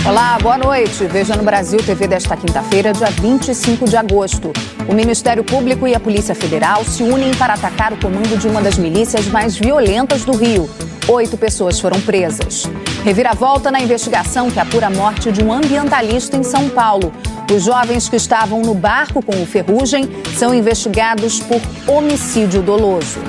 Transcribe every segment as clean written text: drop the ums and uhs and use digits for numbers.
Olá, boa noite. Veja no Brasil TV desta quinta-feira, dia 25 de agosto. O Ministério Público e a Polícia Federal se unem para atacar o comando de uma das milícias mais violentas do Rio. 8 pessoas foram presas. Reviravolta na investigação que apura a morte de um ambientalista em São Paulo. Os jovens que estavam no barco com o Ferrugem são investigados por homicídio doloso.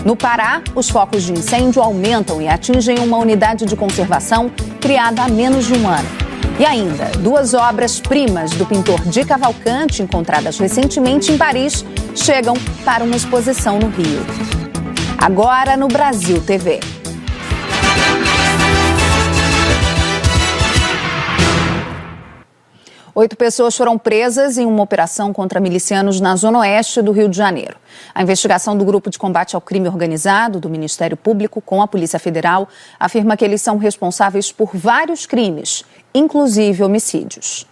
No Pará, os focos de incêndio aumentam e atingem uma unidade de conservação criada há menos de um ano. E ainda, 2 obras-primas do pintor Di Cavalcanti, encontradas recentemente em Paris, chegam para uma exposição no Rio. Agora no Brasil TV. Oito pessoas foram presas em uma operação contra milicianos na zona oeste do Rio de Janeiro. A investigação do Grupo de Combate ao Crime Organizado do Ministério Público com a Polícia Federal afirma que eles são responsáveis por vários crimes, inclusive homicídios.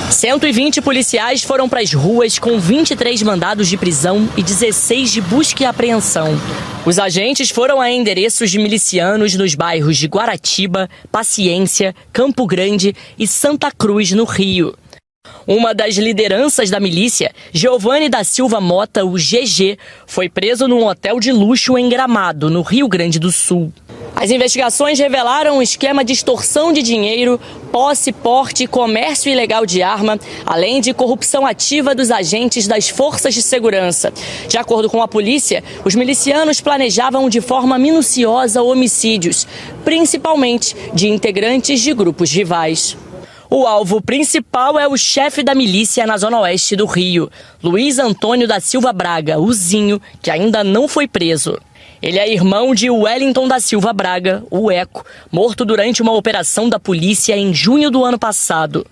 120 policiais foram para as ruas com 23 mandados de prisão e 16 de busca e apreensão. Os agentes foram a endereços de milicianos nos bairros de Guaratiba, Paciência, Campo Grande e Santa Cruz, no Rio. Uma das lideranças da milícia, Giovanni da Silva Mota, o GG, foi preso num hotel de luxo em Gramado, no Rio Grande do Sul. As investigações revelaram um esquema de extorsão de dinheiro, posse, porte e comércio ilegal de arma, além de corrupção ativa dos agentes das forças de segurança. De acordo com a polícia, os milicianos planejavam de forma minuciosa homicídios, principalmente de integrantes de grupos rivais. O alvo principal é o chefe da milícia na zona oeste do Rio, Luiz Antônio da Silva Braga, o Zinho, que ainda não foi preso. Ele é irmão de Wellington da Silva Braga, o Eco, morto durante uma operação da polícia em junho do ano passado.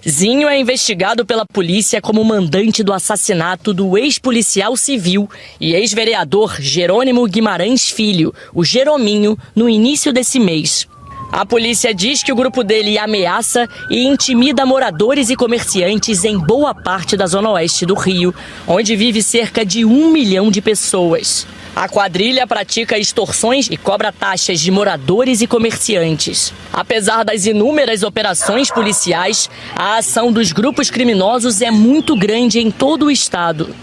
Zinho é investigado pela polícia como mandante do assassinato do ex-policial civil e ex-vereador Jerônimo Guimarães Filho, o Jerominho, no início desse mês. A polícia diz que o grupo dele ameaça e intimida moradores e comerciantes em boa parte da zona oeste do Rio, onde vive cerca de 1 milhão de pessoas. A quadrilha pratica extorsões e cobra taxas de moradores e comerciantes. Apesar das inúmeras operações policiais, a ação dos grupos criminosos é muito grande em todo o estado.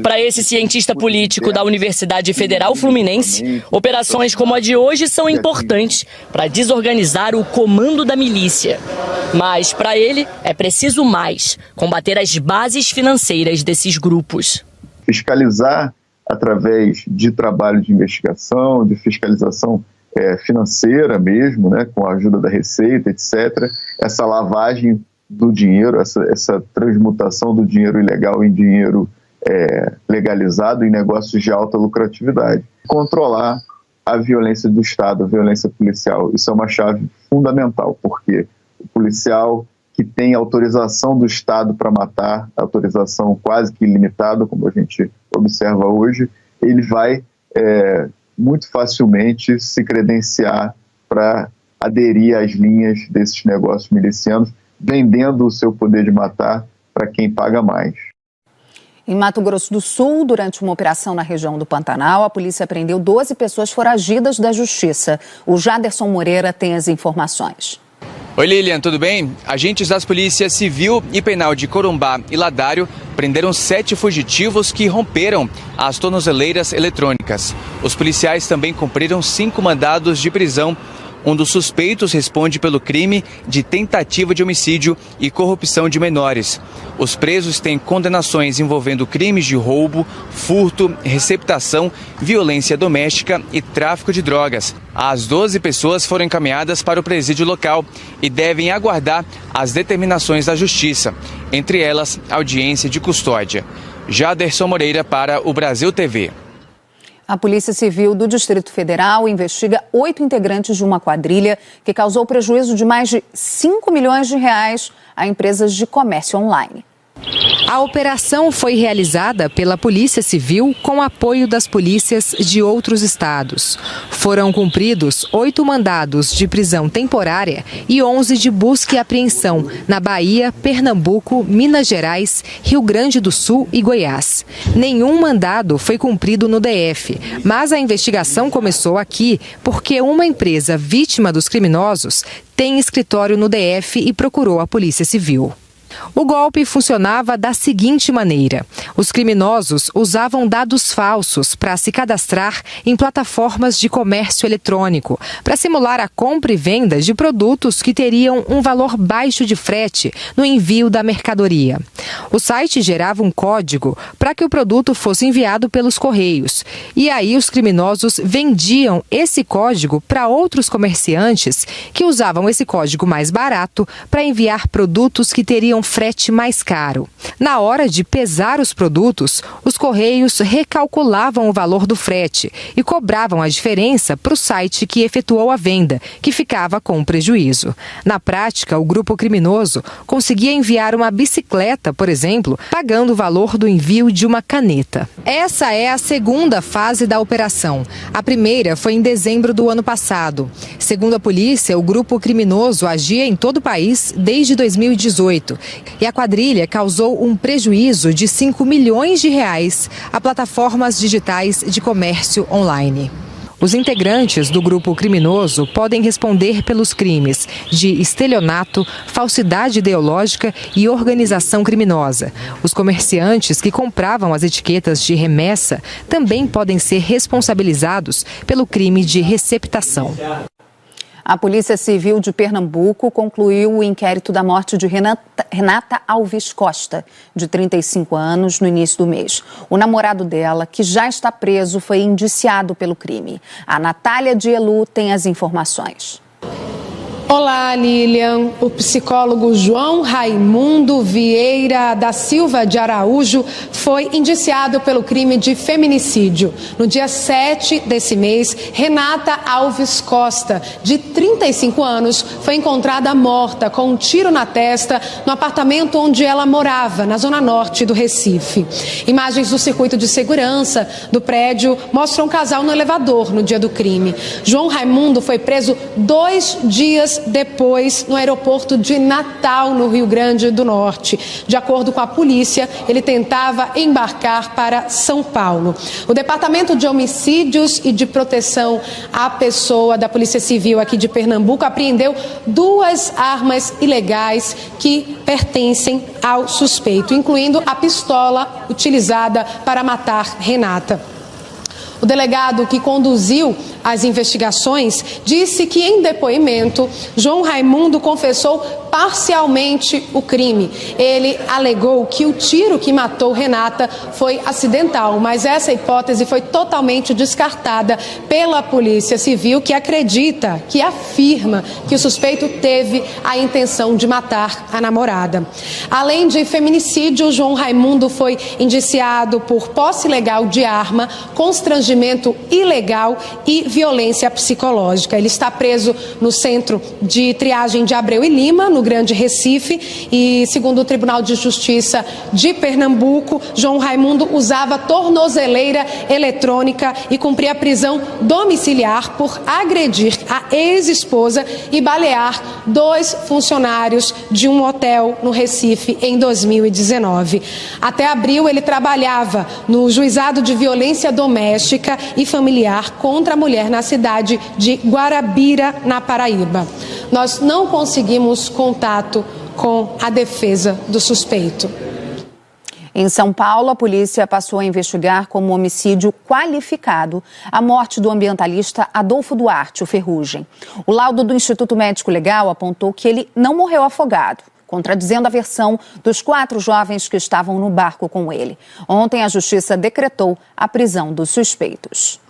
Para esse cientista político da Universidade Federal Fluminense, operações como a de hoje são importantes para desorganizar o comando da milícia. Mas, para ele, é preciso mais: combater as bases financeiras desses grupos. Fiscalizar através de trabalho de investigação, de fiscalização financeira mesmo, né, com a ajuda da Receita, etc. Essa lavagem do dinheiro, essa transmutação do dinheiro ilegal em dinheiro legalizado em negócios de alta lucratividade. Controlar a violência do Estado, a violência policial. Isso é uma chave fundamental, porque o policial que tem autorização do Estado para matar, autorização quase que ilimitada, como a gente observa hoje, ele vai muito facilmente se credenciar para aderir às linhas desses negócios milicianos, vendendo o seu poder de matar para quem paga mais. Em Mato Grosso do Sul, durante uma operação na região do Pantanal, a polícia prendeu 12 pessoas foragidas da justiça. O Jaderson Moreira tem as informações. Oi Lilian, tudo bem? Agentes das polícias Civil e Penal de Corumbá e Ladário prenderam 7 fugitivos que romperam as tornozeleiras eletrônicas. Os policiais também cumpriram 5 mandados de prisão. Um dos suspeitos responde pelo crime de tentativa de homicídio e corrupção de menores. Os presos têm condenações envolvendo crimes de roubo, furto, receptação, violência doméstica e tráfico de drogas. As 12 pessoas foram encaminhadas para o presídio local e devem aguardar as determinações da Justiça, entre elas audiência de custódia. Jaderson Moreira para o Brasil TV. A Polícia Civil do Distrito Federal investiga 8 integrantes de uma quadrilha que causou prejuízo de mais de 5 milhões de reais a empresas de comércio online. A operação foi realizada pela Polícia Civil com apoio das polícias de outros estados. Foram cumpridos 8 mandados de prisão temporária e 11 de busca e apreensão na Bahia, Pernambuco, Minas Gerais, Rio Grande do Sul e Goiás. Nenhum mandado foi cumprido no DF, mas a investigação começou aqui porque uma empresa vítima dos criminosos tem escritório no DF e procurou a Polícia Civil. O golpe funcionava da seguinte maneira: os criminosos usavam dados falsos para se cadastrar em plataformas de comércio eletrônico, para simular a compra e venda de produtos que teriam um valor baixo de frete no envio da mercadoria. O site gerava um código para que o produto fosse enviado pelos correios. E aí os criminosos vendiam esse código para outros comerciantes que usavam esse código mais barato para enviar produtos que teriam frete mais caro. Na hora de pesar os produtos, os correios recalculavam o valor do frete e cobravam a diferença para o site que efetuou a venda, que ficava com prejuízo. Na prática, o grupo criminoso conseguia enviar uma bicicleta, por exemplo, pagando o valor do envio de uma caneta. Essa é a segunda fase da operação. A primeira foi em dezembro do ano passado. Segundo a polícia, o grupo criminoso agia em todo o país desde 2018. E a quadrilha causou um prejuízo de 5 milhões de reais a plataformas digitais de comércio online. Os integrantes do grupo criminoso podem responder pelos crimes de estelionato, falsidade ideológica e organização criminosa. Os comerciantes que compravam as etiquetas de remessa também podem ser responsabilizados pelo crime de receptação. A Polícia Civil de Pernambuco concluiu o inquérito da morte de Renata Alves Costa, de 35 anos, no início do mês. O namorado dela, que já está preso, foi indiciado pelo crime. A Natália Dielu tem as informações. Olá, Lilian. O psicólogo João Raimundo Vieira da Silva de Araújo foi indiciado pelo crime de feminicídio. No dia 7 desse mês, Renata Alves Costa, de 35 anos, foi encontrada morta com um tiro na testa no apartamento onde ela morava, na zona norte do Recife. Imagens do circuito de segurança do prédio mostram um casal no elevador no dia do crime. João Raimundo foi preso 2 dias depois no aeroporto de Natal, no Rio Grande do Norte. De acordo com a polícia, ele tentava embarcar para São Paulo. O Departamento de Homicídios e de Proteção à Pessoa da Polícia Civil aqui de Pernambuco apreendeu 2 armas ilegais que pertencem ao suspeito, incluindo a pistola utilizada para matar Renata. O delegado que conduziu as investigações disse que, em depoimento, João Raimundo confessou parcialmente o crime. Ele alegou que o tiro que matou Renata foi acidental, mas essa hipótese foi totalmente descartada pela Polícia Civil, que acredita, que afirma que o suspeito teve a intenção de matar a namorada. Além de feminicídio, João Raimundo foi indiciado por posse ilegal de arma, constrangimento ilegal e violência psicológica. Ele está preso no Centro de Triagem de Abreu e Lima, no Grande Recife, e, segundo o Tribunal de Justiça de Pernambuco, João Raimundo usava tornozeleira eletrônica e cumpria prisão domiciliar por agredir a ex-esposa e balear 2 funcionários de um hotel no Recife em 2019. Até abril, ele trabalhava no Juizado de Violência Doméstica e Familiar contra a mulher na cidade de Guarabira, na Paraíba. Nós não conseguimos contato com a defesa do suspeito. Em São Paulo, a polícia passou a investigar como homicídio qualificado a morte do ambientalista Adolfo Duarte, o Ferrugem. O laudo do Instituto Médico Legal apontou que ele não morreu afogado, contradizendo a versão dos 4 jovens que estavam no barco com ele. Ontem, a Justiça decretou a prisão dos suspeitos.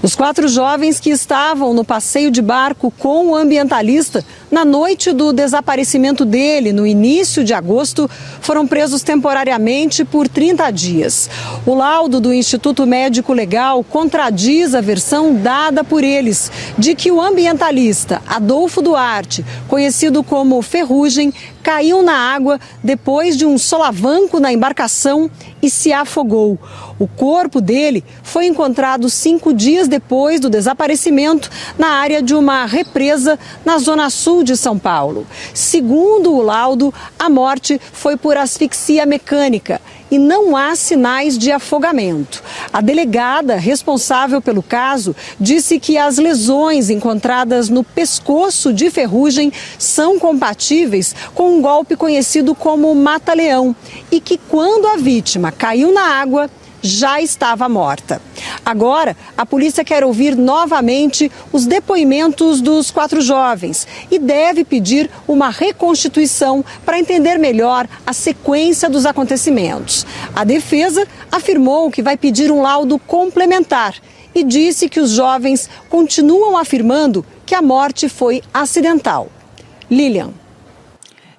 Os 4 jovens que estavam no passeio de barco com o ambientalista Na noite do desaparecimento dele, no início de agosto, foram presos temporariamente por 30 dias. O laudo do Instituto Médico Legal contradiz a versão dada por eles, de que o ambientalista Adolfo Duarte, conhecido como Ferrugem, caiu na água depois de um solavanco na embarcação e se afogou. O corpo dele foi encontrado 5 dias depois do desaparecimento na área de uma represa na zona sul de São Paulo. Segundo o laudo, a morte foi por asfixia mecânica e não há sinais de afogamento. A delegada responsável pelo caso disse que as lesões encontradas no pescoço de Ferrugem são compatíveis com um golpe conhecido como mata-leão e que quando a vítima caiu na água, já estava morta. Agora, a polícia quer ouvir novamente os depoimentos dos 4 jovens e deve pedir uma reconstituição para entender melhor a sequência dos acontecimentos. A defesa afirmou que vai pedir um laudo complementar e disse que os jovens continuam afirmando que a morte foi acidental. Lilian.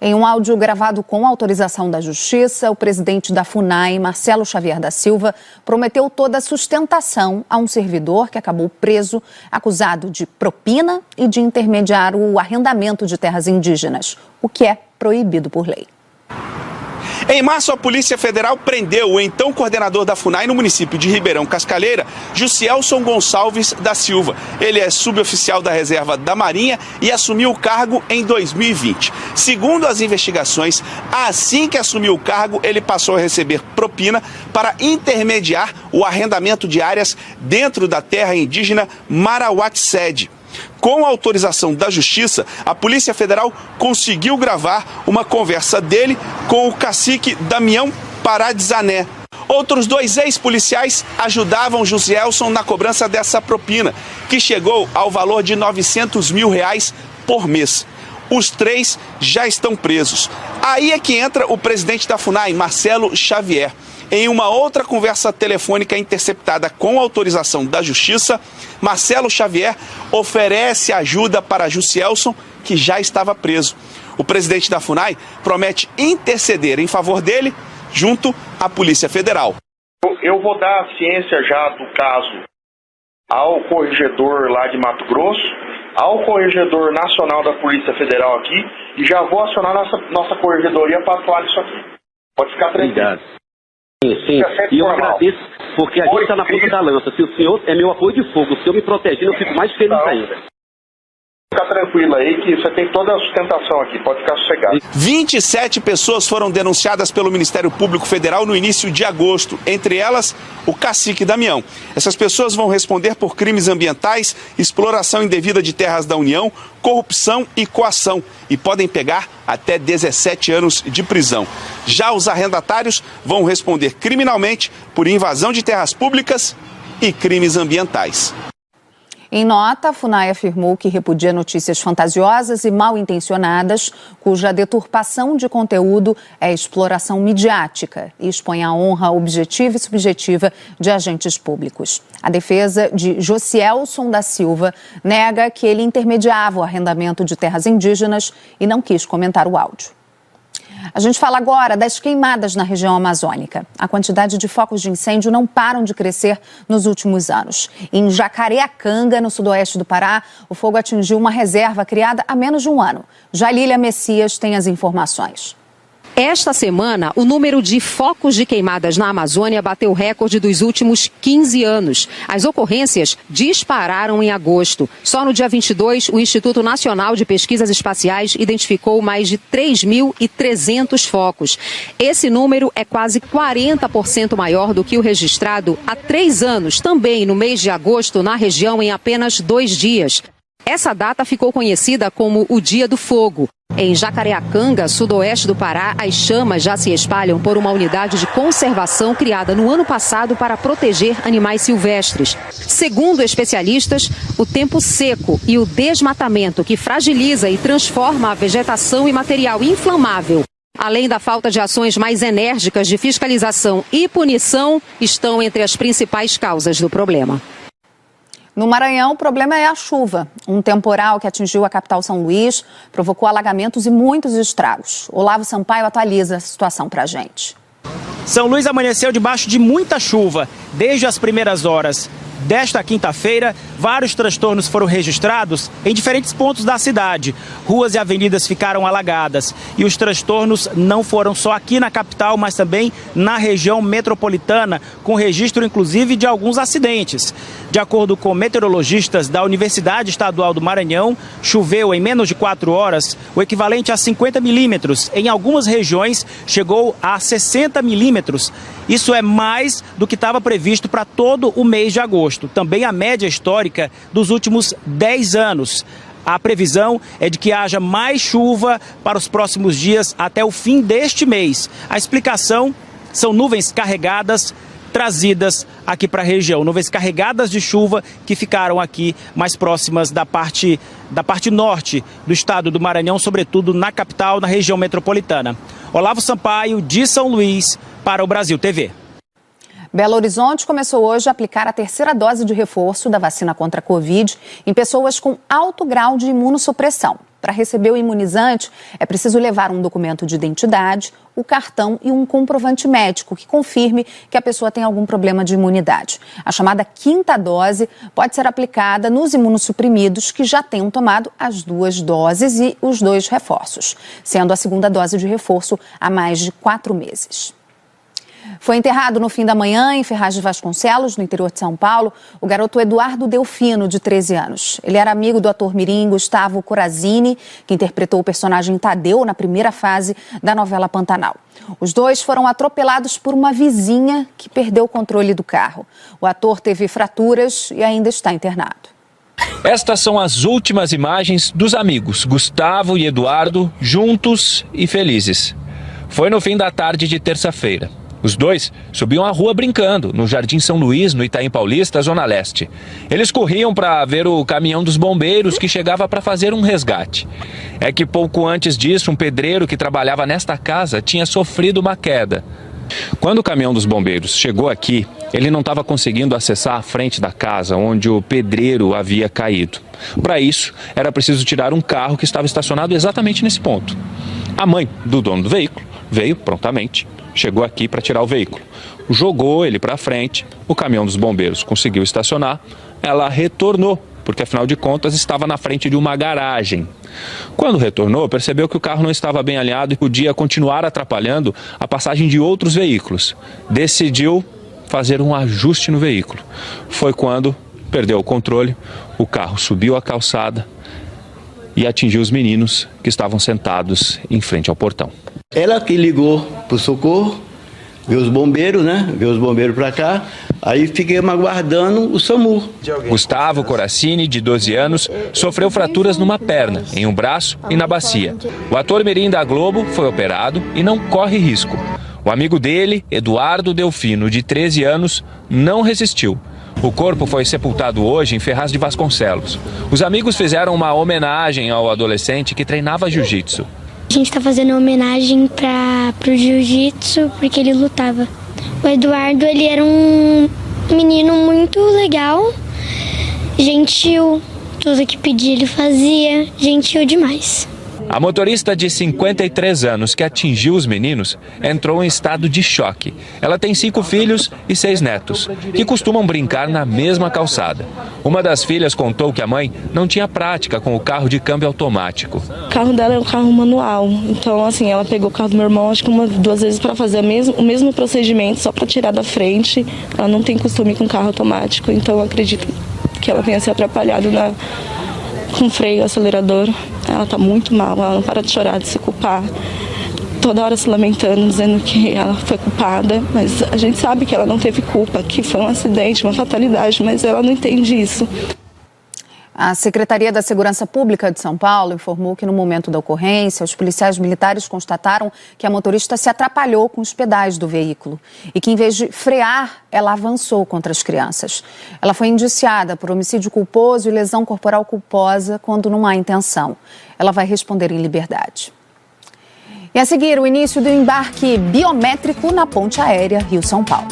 Em um áudio gravado com autorização da Justiça, o presidente da FUNAI, Marcelo Xavier da Silva, prometeu toda a sustentação a um servidor que acabou preso, acusado de propina e de intermediar o arrendamento de terras indígenas, o que é proibido por lei. Em março, a Polícia Federal prendeu o então coordenador da FUNAI no município de Ribeirão Cascalheira, Jussielson Gonçalves da Silva. Ele é suboficial da Reserva da Marinha e assumiu o cargo em 2020. Segundo as investigações, assim que assumiu o cargo, ele passou a receber propina para intermediar o arrendamento de áreas dentro da terra indígena Marauaxede. Com a autorização da Justiça, a Polícia Federal conseguiu gravar uma conversa dele com o cacique Damião Paradizané. Outros 2 ex-policiais ajudavam Jussielson na cobrança dessa propina, que chegou ao valor de R$900 mil por mês. Os 3 já estão presos. Aí é que entra o presidente da FUNAI, Marcelo Xavier. Em uma outra conversa telefônica interceptada com autorização da Justiça, Marcelo Xavier oferece ajuda para Jussielson, que já estava preso. O presidente da FUNAI promete interceder em favor dele junto à Polícia Federal. Eu vou dar a ciência já do caso ao corregedor lá de Mato Grosso, ao corregedor nacional da Polícia Federal aqui, e já vou acionar nossa corregedoria para atuar nisso aqui. Pode ficar tranquilo. Obrigado. Sim, e eu agradeço, porque a gente está na ponta da lança. Se o senhor é meu apoio de fogo, o senhor me protegendo, eu fico mais feliz ainda. Fica tranquilo aí que você tem toda a sustentação aqui, pode ficar sossegado. 27 pessoas foram denunciadas pelo Ministério Público Federal no início de agosto, entre elas o cacique Damião. Essas pessoas vão responder por crimes ambientais, exploração indevida de terras da União, corrupção e coação e podem pegar até 17 anos de prisão. Já os arrendatários vão responder criminalmente por invasão de terras públicas e crimes ambientais. Em nota, a FUNAI afirmou que repudia notícias fantasiosas e mal intencionadas, cuja deturpação de conteúdo é exploração midiática e expõe a honra objetiva e subjetiva de agentes públicos. A defesa de Jussielson da Silva nega que ele intermediava o arrendamento de terras indígenas e não quis comentar o áudio. A gente fala agora das queimadas na região amazônica. A quantidade de focos de incêndio não param de crescer nos últimos anos. Em Jacareacanga, no sudoeste do Pará, o fogo atingiu uma reserva criada há menos de um ano. Jalília Messias tem as informações. Esta semana, o número de focos de queimadas na Amazônia bateu o recorde dos últimos 15 anos. As ocorrências dispararam em agosto. Só no dia 22, o Instituto Nacional de Pesquisas Espaciais identificou mais de 3.300 focos. Esse número é quase 40% maior do que o registrado há 3 anos, também no mês de agosto, na região, em apenas 2 dias. Essa data ficou conhecida como o Dia do Fogo. Em Jacareacanga, sudoeste do Pará, as chamas já se espalham por uma unidade de conservação criada no ano passado para proteger animais silvestres. Segundo especialistas, o tempo seco e o desmatamento que fragiliza e transforma a vegetação em material inflamável, além da falta de ações mais enérgicas de fiscalização e punição, estão entre as principais causas do problema. No Maranhão, o problema é a chuva. Um temporal que atingiu a capital São Luís provocou alagamentos e muitos estragos. Olavo Sampaio atualiza a situação para a gente. São Luís amanheceu debaixo de muita chuva desde as primeiras horas desta quinta-feira. Vários transtornos foram registrados em diferentes pontos da cidade. Ruas e avenidas ficaram alagadas. E os transtornos não foram só aqui na capital, mas também na região metropolitana, com registro inclusive de alguns acidentes. De acordo com meteorologistas da Universidade Estadual do Maranhão, choveu em menos de 4 horas o equivalente a 50 milímetros. Em algumas regiões chegou a 60 milímetros. Isso é mais do que estava previsto para todo o mês de agosto. Também a média histórica dos últimos 10 anos. A previsão é de que haja mais chuva para os próximos dias até o fim deste mês. A explicação são nuvens carregadas trazidas aqui para a região. Nuvens carregadas de chuva que ficaram aqui mais próximas da parte norte do estado do Maranhão, sobretudo na capital, na região metropolitana. Olavo Sampaio, de São Luís, para o Brasil TV. Belo Horizonte começou hoje a aplicar a terceira dose de reforço da vacina contra a Covid em pessoas com alto grau de imunossupressão. Para receber o imunizante, é preciso levar um documento de identidade, o cartão e um comprovante médico que confirme que a pessoa tem algum problema de imunidade. A chamada quinta dose pode ser aplicada nos imunossuprimidos que já tenham tomado as 2 doses e os 2 reforços, sendo a segunda dose de reforço há mais de 4 meses. Foi enterrado no fim da manhã em Ferraz de Vasconcelos, no interior de São Paulo, o garoto Eduardo Delfino, de 13 anos. Ele era amigo do ator mirim Gustavo Corazini, que interpretou o personagem Tadeu na primeira fase da novela Pantanal. Os dois foram atropelados por uma vizinha que perdeu o controle do carro. O ator teve fraturas e ainda está internado. Estas são as últimas imagens dos amigos, Gustavo e Eduardo, juntos e felizes. Foi no fim da tarde de terça-feira. Os dois subiam a rua brincando, no Jardim São Luís, no Itaim Paulista, Zona Leste. Eles corriam para ver o caminhão dos bombeiros que chegava para fazer um resgate. É que pouco antes disso, um pedreiro que trabalhava nesta casa tinha sofrido uma queda. Quando o caminhão dos bombeiros chegou aqui, ele não estava conseguindo acessar a frente da casa onde o pedreiro havia caído. Para isso, era preciso tirar um carro que estava estacionado exatamente nesse ponto. A mãe do dono do veículo veio prontamente. Chegou aqui para tirar o veículo, jogou ele para frente, o caminhão dos bombeiros conseguiu estacionar, ela retornou, porque afinal de contas estava na frente de uma garagem. Quando retornou, percebeu que o carro não estava bem alinhado e podia continuar atrapalhando a passagem de outros veículos. Decidiu fazer um ajuste no veículo. Foi quando perdeu o controle, o carro subiu a calçada e atingiu os meninos que estavam sentados em frente ao portão. Ela que ligou pro socorro, veio os bombeiros, né? Veio os bombeiros pra cá, aí fiquemos aguardando o SAMU. Gustavo Corazini, de 12 anos, sofreu fraturas numa perna, em um braço e na bacia. O ator mirim da Globo foi operado e não corre risco. O amigo dele, Eduardo Delfino, de 13 anos, não resistiu. O corpo foi sepultado hoje em Ferraz de Vasconcelos. Os amigos fizeram uma homenagem ao adolescente que treinava jiu-jitsu. A gente está fazendo homenagem para o jiu-jitsu porque ele lutava. O Eduardo, ele era um menino muito legal, gentil, tudo que pedia ele fazia, gentil demais. A motorista de 53 anos que atingiu os meninos entrou em estado de choque. Ela tem 5 filhos e 6 netos, que costumam brincar na mesma calçada. Uma das filhas contou que a mãe não tinha prática com o carro de câmbio automático. O carro dela é um carro manual, então assim, ela pegou o carro do meu irmão acho que 1, 2 vezes para fazer o mesmo procedimento, só para tirar da frente. Ela não tem costume com carro automático, então eu acredito que ela tenha se atrapalhado com freio, acelerador. Ela está muito mal, ela não para de chorar, de se culpar. Toda hora se lamentando, dizendo que ela foi culpada, mas a gente sabe que ela não teve culpa, que foi um acidente, uma fatalidade, mas ela não entende isso. A Secretaria da Segurança Pública de São Paulo informou que no momento da ocorrência, os policiais militares constataram que a motorista se atrapalhou com os pedais do veículo e que, em vez de frear, ela avançou contra as crianças. Ela foi indiciada por homicídio culposo e lesão corporal culposa quando não há intenção. Ela vai responder em liberdade. E a seguir, o início do embarque biométrico na ponte aérea Rio-São Paulo.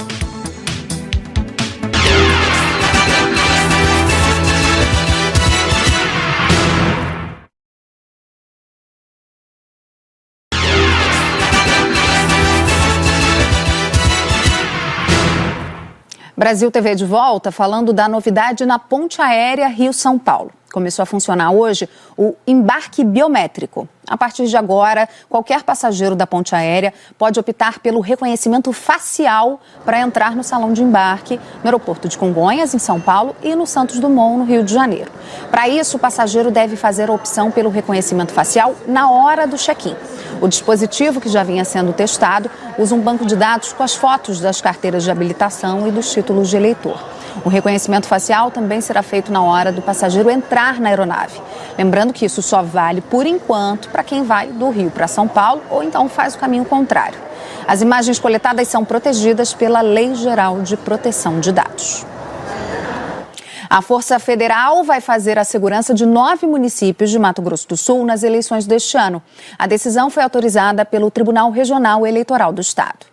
Brasil TV de volta falando da novidade na ponte aérea Rio-São Paulo. Começou a funcionar hoje o embarque biométrico. A partir de agora, qualquer passageiro da ponte aérea pode optar pelo reconhecimento facial para entrar no salão de embarque no aeroporto de Congonhas, em São Paulo, e no Santos Dumont, no Rio de Janeiro. Para isso, o passageiro deve fazer a opção pelo reconhecimento facial na hora do check-in. O dispositivo, que já vinha sendo testado, usa um banco de dados com as fotos das carteiras de habilitação e dos títulos de eleitor. O reconhecimento facial também será feito na hora do passageiro entrar na aeronave. Lembrando que isso só vale, por enquanto, para quem vai do Rio para São Paulo ou então faz o caminho contrário. As imagens coletadas são protegidas pela Lei Geral de Proteção de Dados. A Força Federal vai fazer a segurança de 9 municípios de Mato Grosso do Sul nas eleições deste ano. A decisão foi autorizada pelo Tribunal Regional Eleitoral do Estado.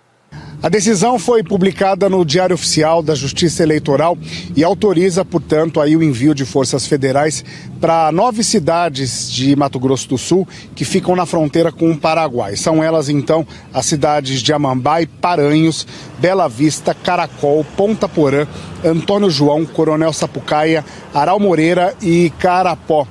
A decisão foi publicada no Diário Oficial da Justiça Eleitoral e autoriza, portanto, aí o envio de forças federais para 9 cidades de Mato Grosso do Sul que ficam na fronteira com o Paraguai. São elas, então, as cidades de Amambai, Paranhos, Bela Vista, Caracol, Ponta Porã, Antônio João, Coronel Sapucaia, Aral Moreira e Carapó.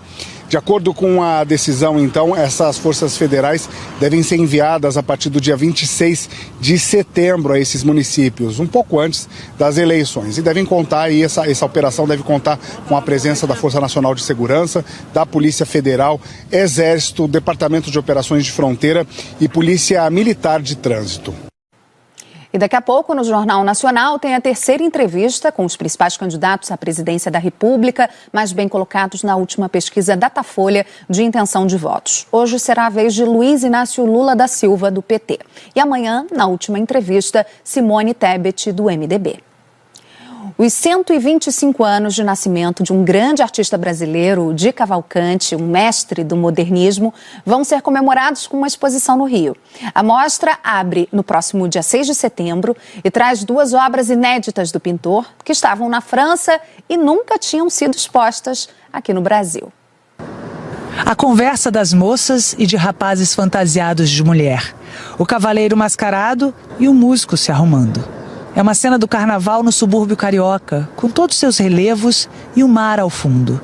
De acordo com a decisão, então, essas forças federais devem ser enviadas a partir do dia 26 de setembro a esses municípios, um pouco antes das eleições. E devem contar, e essa operação deve contar com a presença da Força Nacional de Segurança, da Polícia Federal, Exército, Departamento de Operações de Fronteira e Polícia Militar de Trânsito. E daqui a pouco, no Jornal Nacional, tem a terceira entrevista com os principais candidatos à presidência da República, mais bem colocados na última pesquisa Datafolha de intenção de votos. Hoje será a vez de Luiz Inácio Lula da Silva, do PT. E amanhã, na última entrevista, Simone Tebet, do MDB. Os 125 anos de nascimento de um grande artista brasileiro, Di Cavalcanti, um mestre do modernismo, vão ser comemorados com uma exposição no Rio. A mostra abre no próximo dia 6 de setembro e traz 2 obras inéditas do pintor que estavam na França e nunca tinham sido expostas aqui no Brasil. A conversa das moças e de rapazes fantasiados de mulher. O cavaleiro mascarado e o músico se arrumando. É uma cena do carnaval no subúrbio carioca, com todos seus relevos e o mar ao fundo.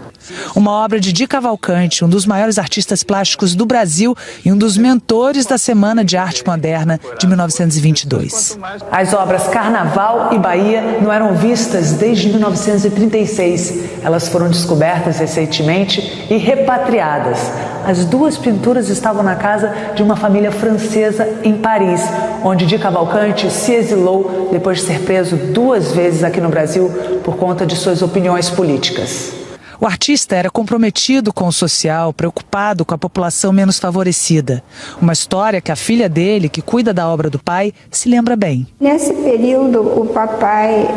Uma obra de Di Cavalcanti, um dos maiores artistas plásticos do Brasil e um dos mentores da Semana de Arte Moderna de 1922. As obras Carnaval e Bahia não eram vistas desde 1936. Elas foram descobertas recentemente e repatriadas. As 2 pinturas estavam na casa de uma família francesa em Paris, onde Di Cavalcanti se exilou depois de ser preso 2 vezes aqui no Brasil por conta de suas opiniões políticas. O artista era comprometido com o social, preocupado com a população menos favorecida. Uma história que a filha dele, que cuida da obra do pai, se lembra bem. Nesse período, o papai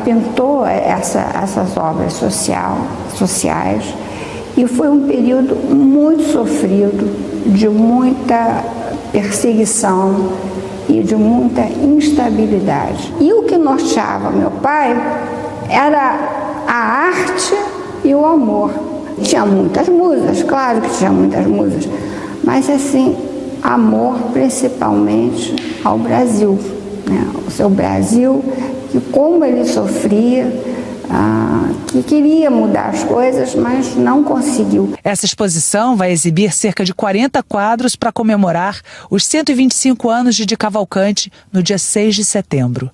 pintou essas obras sociais e foi um período muito sofrido, de muita perseguição e de muita instabilidade. E o que norteava meu pai era a arte e o amor. Tinha muitas musas, claro que tinha muitas musas, mas assim, amor principalmente ao Brasil, né? O seu Brasil, que como ele sofria, que queria mudar as coisas, mas não conseguiu. Essa exposição vai exibir cerca de 40 quadros para comemorar os 125 anos de Di Cavalcanti no dia 6 de setembro.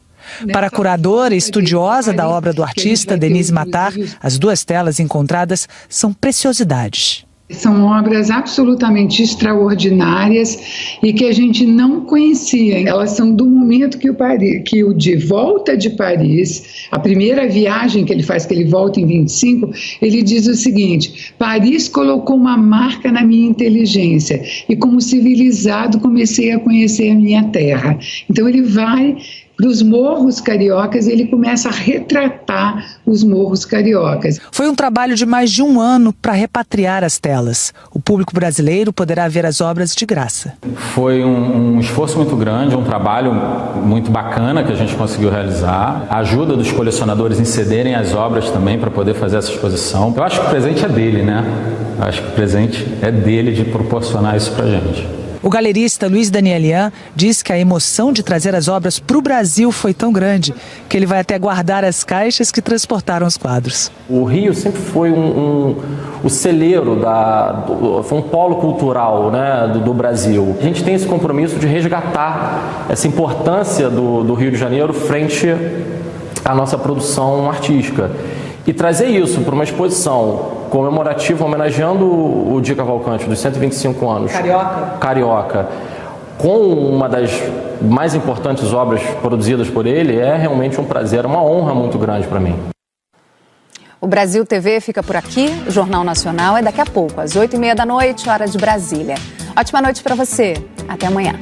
Para a curadora e estudiosa da obra do artista, Denise Matar, as 2 telas encontradas são preciosidades. São obras absolutamente extraordinárias e que a gente não conhecia. Elas são do momento que o Di volta de Paris, a primeira viagem que ele faz, que ele volta em 25, ele diz o seguinte: Paris colocou uma marca na minha inteligência e como civilizado comecei a conhecer a minha terra. Então ele vai para os morros cariocas, ele começa a retratar os morros cariocas. Foi um trabalho de mais de 1 ano para repatriar as telas. O público brasileiro poderá ver as obras de graça. Foi um esforço muito grande, um trabalho muito bacana que a gente conseguiu realizar. A ajuda dos colecionadores em cederem as obras também para poder fazer essa exposição. Eu acho que o presente é dele, né? Eu acho que o presente é dele de proporcionar isso para a gente. O galerista Luiz Danielian diz que a emoção de trazer as obras para o Brasil foi tão grande que ele vai até guardar as caixas que transportaram os quadros. O Rio sempre foi o celeiro, foi um polo cultural, né, do Brasil. A gente tem esse compromisso de resgatar essa importância do Rio de Janeiro frente à nossa produção artística. E trazer isso para uma exposição comemorativa, homenageando o Di Cavalcanti, dos 125 anos. Carioca. Com uma das mais importantes obras produzidas por ele, é realmente um prazer, uma honra muito grande para mim. O Brasil TV fica por aqui. O Jornal Nacional é daqui a pouco, às 20h30 da noite, hora de Brasília. Ótima noite para você. Até amanhã.